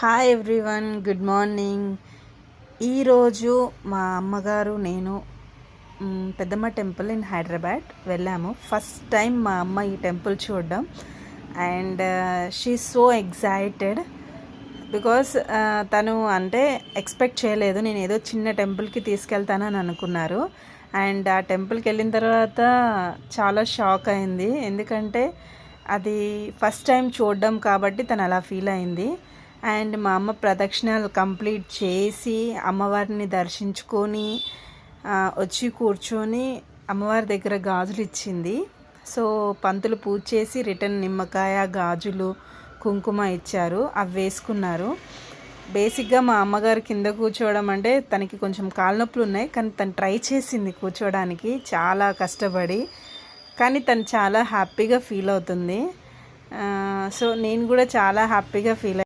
Hi everyone, good morning. ఈరోజు మా అమ్మగారు నేను పెద్దమ్మ టెంపుల్ ఇన్ హైదరాబాద్ వెళ్ళాము. ఫస్ట్ టైం మా అమ్మ ఈ టెంపుల్ చూడడం and she so excited because తను అంటే ఎక్స్పెక్ట్ చేయలేదు. నేను ఏదో చిన్న టెంపుల్కి తీసుకెళ్తానని అనుకున్నారు. అండ్ ఆ టెంపుల్కి వెళ్ళిన తర్వాత చాలా షాక్ అయింది, ఎందుకంటే అది ఫస్ట్ టైం చూడడం కాబట్టి తను అలా ఫీల్ అయింది. అండ్ మా అమ్మ ప్రదక్షిణాలు కంప్లీట్ చేసి అమ్మవారిని దర్శించుకొని వచ్చి కూర్చొని అమ్మవారి దగ్గర గాజులు ఇచ్చింది. సో పంతులు పూజ చేసి రిటర్న్ నిమ్మకాయ, గాజులు, కుంకుమ ఇచ్చారు. అవి వేసుకున్నారు. బేసిక్గా మా అమ్మగారు కింద కూర్చోవడం అంటే తనకి కొంచెం కాళ్ళ నొప్పులు ఉన్నాయి, కానీ తను ట్రై చేసింది కూర్చోవడానికి చాలా కష్టపడి. కానీ తను చాలా హ్యాపీగా ఫీల్ అవుతుంది. సో నేను కూడా చాలా హ్యాపీగా ఫీల్